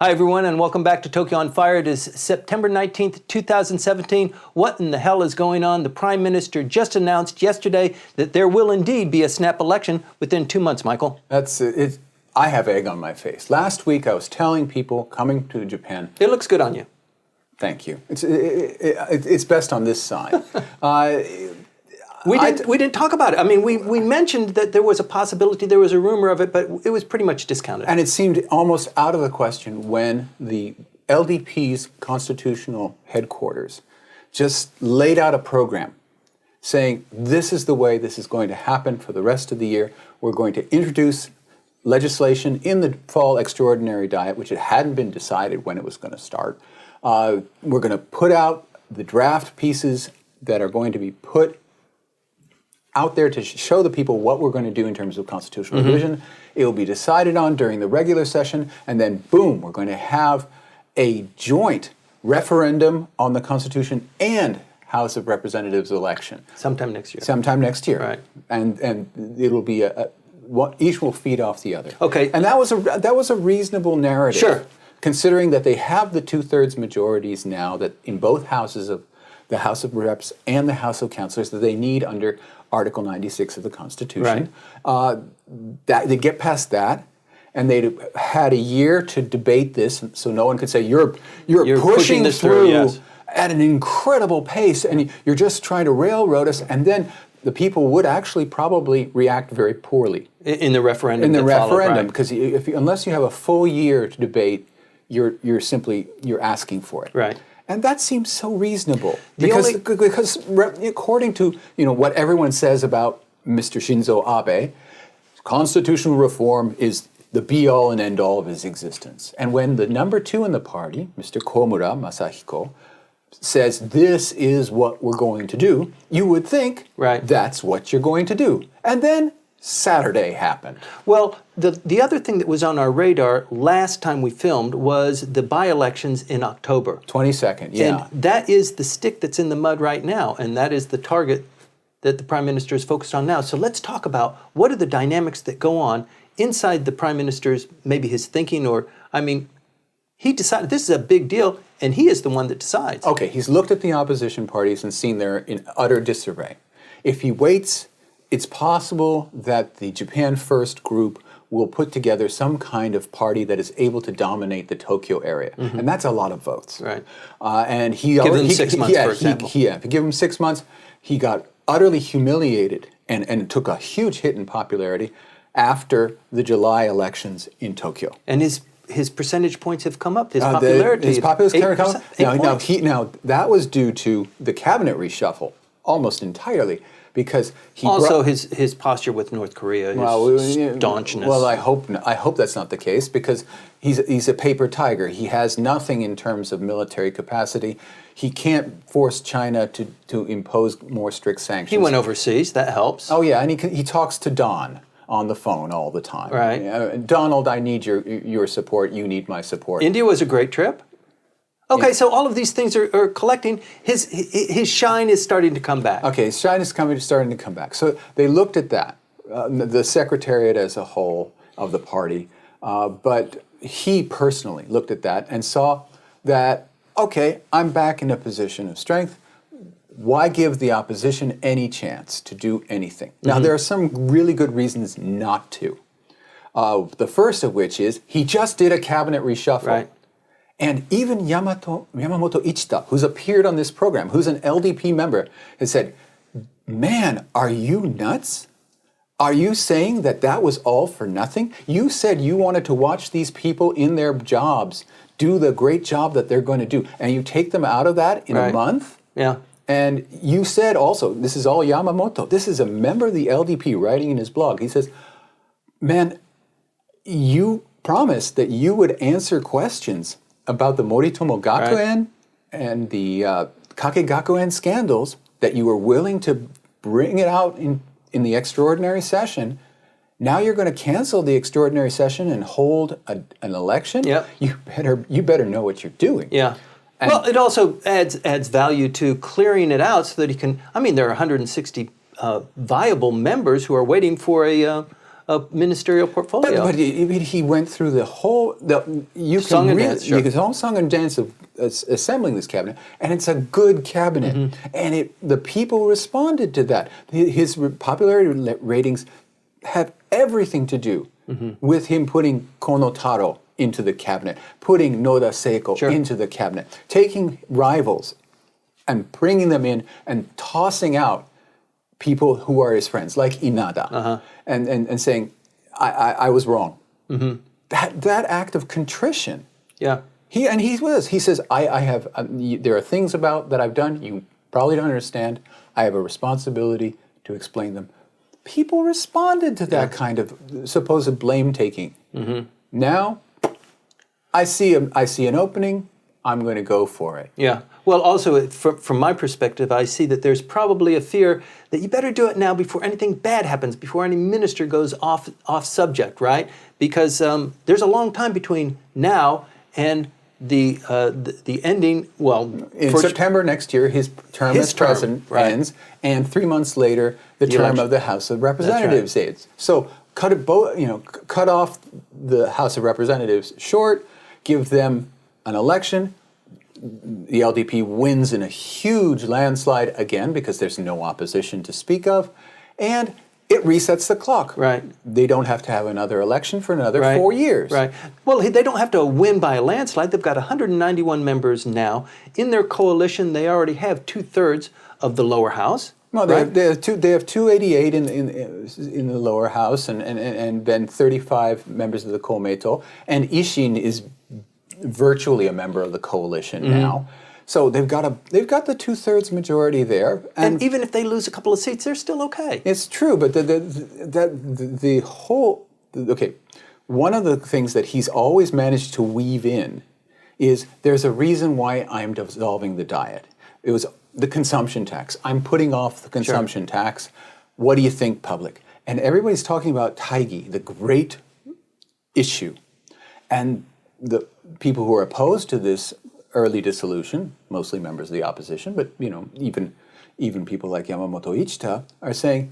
Hi, everyone, and welcome back to Tokyo on Fire. It is September 19th, 2017. What in the hell is going on? The Prime Minister just announced yesterday that there will indeed be a snap election within 2 months, Michael. That's it. I have egg on my face. Last week, I was telling people coming to Japan. It looks good on you. Thank you. It's best on this side. We didn't talk about it. I mean, we mentioned that there was a possibility, there was a rumor of it, but it was pretty much discounted. And it seemed almost out of the question when the LDP's constitutional headquarters just laid out a program saying, this is the way this is going to happen for the rest of the year. We're going to introduce legislation in the fall extraordinary diet, which it hadn't been decided when it was going to start. We're going to put out the draft pieces that are going to be put out there to show the people what we're going to do in terms of constitutional revision. It will be decided on during the regular session, and then boom, we're going to have a joint referendum on the Constitution and House of Representatives election. Sometime next year. Sometime next year. Right. And it'll be each will feed off the other. Okay. And that was a reasonable narrative. Sure. Considering that they have the 2/3 majorities now that in both houses of the House of Reps and the House of Councilors that they need under Article 96 of the Constitution. Right. That they get past that, and they had a year to debate this, so no one could say you're pushing this through yes. at an incredible pace, and you're just trying to railroad us, and then the people would actually probably react very poorly in the referendum. In the referendum, right. because unless you have a full year to debate, you're asking for it. Right. And that seems so reasonable because according to what everyone says about Mr. Shinzo Abe, constitutional reform is the be-all and end-all of his existence. And when the number 2 in the party, Mr. Komura Masahiko, says this is what we're going to do, you would think that's what you're going to do. And then Saturday happened. Well, the other thing that was on our radar last time we filmed was the by-elections in October. 22nd, yeah. And that is the stick that's in the mud right now, and that is the target that the Prime Minister is focused on now. So let's talk about what are the dynamics that go on inside the Prime Minister's, maybe his thinking, or, I mean, he decided this is a big deal, and he is the one that decides. Okay, he's looked at the opposition parties and seen they're in utter disarray. If he waits, it's possible that the Japan First group will put together some kind of party that is able to dominate the Tokyo area. And that's a lot of votes. Right. And give them 6 months, for example. If you give him 6 months, he got utterly humiliated and took a huge hit in popularity after the July elections in Tokyo. And his percentage points have come up. His popularity. His popularity has come up. 8%. Now, that was due to the cabinet reshuffle almost entirely. Because he also his posture with North Korea, his staunchness. Well, I hope that's not the case because he's a paper tiger. He has nothing in terms of military capacity. He can't force China to impose more strict sanctions. He went overseas. That helps. Oh yeah, and he talks to Don on the phone all the time. Right, Donald, I need your support. You need my support. India was a great trip. Okay, so all of these things are collecting. His shine is starting to come back. Okay, his shine is starting to come back. So they looked at that, the secretariat as a whole of the party, but he personally looked at that and saw that, okay, I'm back in a position of strength. Why give the opposition any chance to do anything? Now, there are some really good reasons not to. The first of which is he just did a cabinet reshuffle. Right. And even Yamamoto Ichita, who's appeared on this program, who's an LDP member, has said, man, are you nuts? Are you saying that was all for nothing? You said you wanted to watch these people in their jobs do the great job that they're going to do, and you take them out of that in a month? Yeah. And you said also, this is all Yamamoto, this is a member of the LDP writing in his blog. He says, man, you promised that you would answer questions about the Moritomo Gakuen and the Kake Gakuen scandals, that you were willing to bring it out in the extraordinary session. Now you're going to cancel the extraordinary session and hold an election? Yep. You better know what you're doing. Yeah. Well, it also adds value to clearing it out so that he can, I mean, there are 160 viable members who are waiting for ministerial portfolio. But he went through the whole. Song and dance, sure. You can all song and dance of assembling this cabinet, and it's a good cabinet, and the people responded to that. His popularity ratings have everything to do with him putting Kono Taro into the cabinet, putting Noda Seiko into the cabinet, taking rivals and bringing them in and tossing out people who are his friends, like Inada, and saying, I was wrong. That act of contrition. Yeah. He was. He says, there are things that I've done you probably don't understand. I have a responsibility to explain them. People responded to that kind of supposed blame taking. Now, I see an opening. I'm going to go for it. Yeah. Well, also, from my perspective, I see that there's probably a fear that you better do it now before anything bad happens, before any minister goes off subject, right? Because there's a long time between now and the ending. Well, in September next year, his term as president ends, and 3 months later, the term election of the House of Representatives ends. So cut off the House of Representatives short, give them an election. The LDP wins in a huge landslide again because there's no opposition to speak of, and it resets the clock. Right. They don't have to have another election for another 4 years. Right. Well, they don't have to win by a landslide. They've got 191 members now. In their coalition, they already have 2/3 of the lower house. No, they have 288 in the lower house, and then 35 members of the Komeito, and Ishin is virtually a member of the coalition now. So they've got the 2/3 majority there, and even if they lose a couple of seats, they're still okay. It's true, but one of the things that he's always managed to weave in is there's a reason why I'm dissolving the Diet. It was the consumption tax. I'm putting off the consumption tax. What do you think, public? And everybody's talking about Taigi, the great issue, and the people who are opposed to this early dissolution, mostly members of the opposition, but even people like Yamamoto Ichita are saying,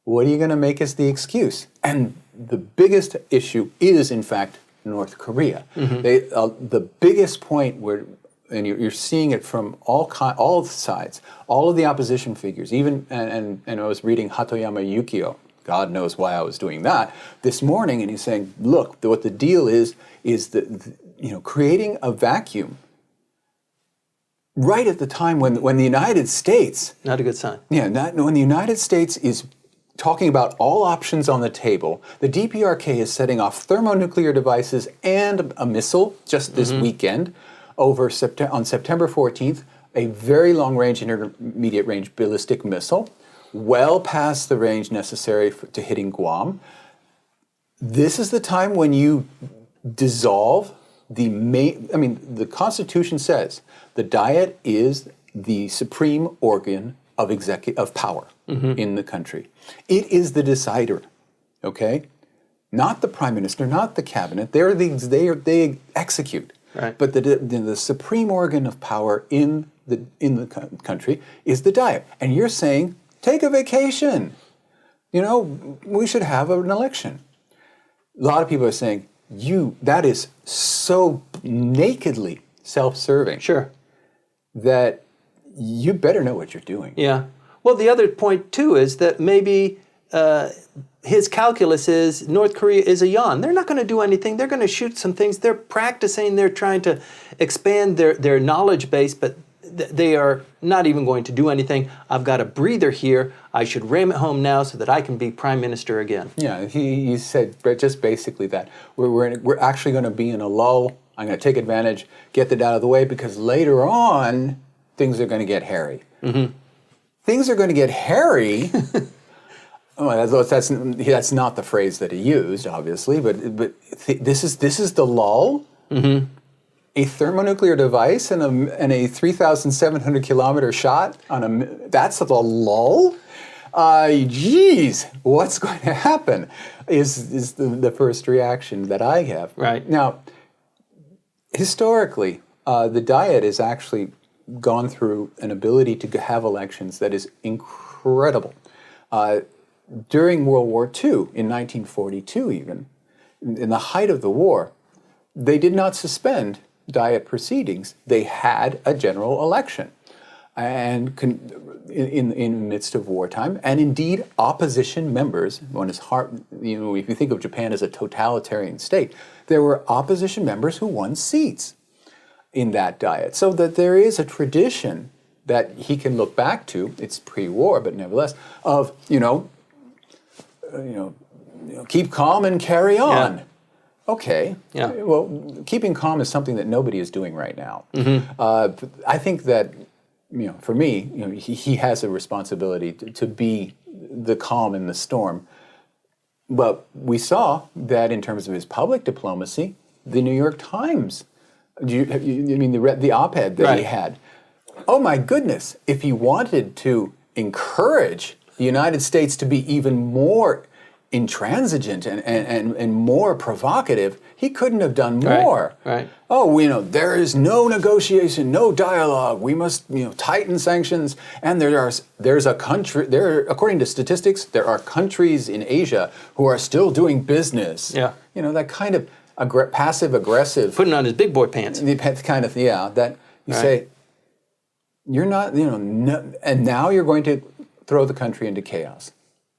what are you going to make as the excuse? And the biggest issue is, in fact, North Korea. The biggest point where, and you're seeing it from all sides, all of the opposition figures, even, and I was reading Hatoyama Yukio, God knows why I was doing that, this morning, and he's saying, look, what the deal is that, creating a vacuum right at the time when the United States... Not a good sign. Yeah, when the United States is talking about all options on the table, the DPRK is setting off thermonuclear devices and a missile just this weekend on September 14th, a very long-range, intermediate-range ballistic missile, well past the range necessary to hitting Guam. This is the time when you dissolve the Constitution says the Diet is the supreme organ of power in the country. It is the decider, okay? Not the Prime Minister, not the Cabinet. They execute. Right. But the supreme organ of power in the country is the Diet. And you're saying, take a vacation. We should have an election. A lot of people are saying, that is so nakedly self-serving. Sure. That you better know what you're doing. Yeah. Well, the other point, too, is that maybe his calculus is North Korea is a yawn. They're not going to do anything. They're going to shoot some things. They're practicing. They're trying to expand their knowledge base, but they are not even going to do anything. I've got a breather here. I should ram it home now so that I can be prime minister again. Yeah, he said just basically that. We're actually going to be in a lull. I'm going to take advantage, get that out of the way, because later on, things are going to get hairy. Things are going to get hairy. That's not the phrase that he used, obviously, but this is the lull. A thermonuclear device and a 3,700 kilometer shot that's the lull. Geez, what's going to happen? Is the first reaction that I have. Right now, historically, the Diet has actually gone through an ability to have elections that is incredible. during World War II, in 1942 even, in the height of the war, they did not suspend Diet proceedings. They had a general election, and in the midst of wartime, and indeed opposition members. One is hard, if you think of Japan as a totalitarian state, there were opposition members who won seats in that Diet. So that there is a tradition that he can look back to. It's pre-war, but nevertheless, of keep calm and carry on. Yeah. Okay. Yeah. Well, keeping calm is something that nobody is doing right now. I think that, for me, he has a responsibility to be the calm in the storm. But we saw that in terms of his public diplomacy, the New York Times, the op-ed that he Right. had. Oh my goodness! If he wanted to encourage the United States to be even more intransigent and more provocative, he couldn't have done more. Right. Oh, there is no negotiation, no dialogue. We must, tighten sanctions. And there's a country. According to statistics, there are countries in Asia who are still doing business. Yeah. That kind of passive aggressive. Putting on his big boy pants. Kind of, that you say, you're not, no, and now you're going to throw the country into chaos.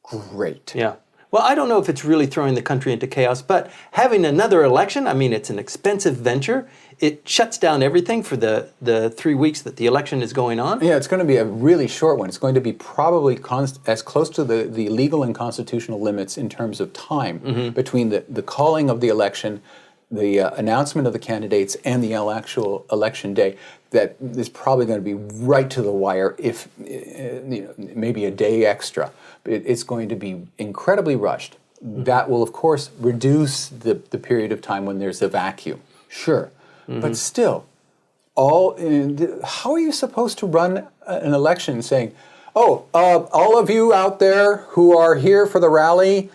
Great. Yeah. Well, I don't know if it's really throwing the country into chaos, but having another election, it's an expensive venture. It shuts down everything for the 3 weeks that the election is going on. Yeah, it's going to be a really short one. It's going to be probably as close to the legal and constitutional limits in terms of time between the calling of the election, the announcement of the candidates, and the actual election day. That is probably going to be right to the wire, if maybe a day extra. It's going to be incredibly rushed. That will, of course, reduce the period of time when there's a vacuum. Sure. But still, how are you supposed to run an election saying, all of you out there who are here for the rally,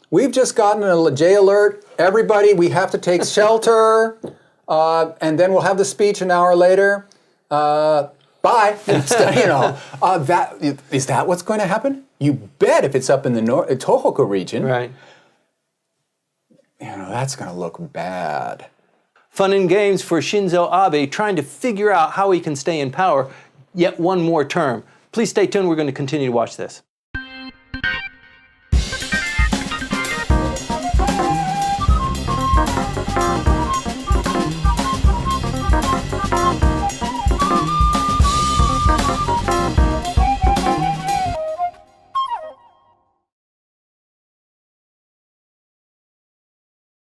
we've just gotten a J alert. Everybody, we have to take shelter. And then we'll have the speech an hour later. Bye. Is that what's going to happen? You bet. If it's up in the Tohoku region, Right. That's going to look bad. Fun and games for Shinzo Abe trying to figure out how he can stay in power yet one more term. Please stay tuned. We're going to continue to watch this.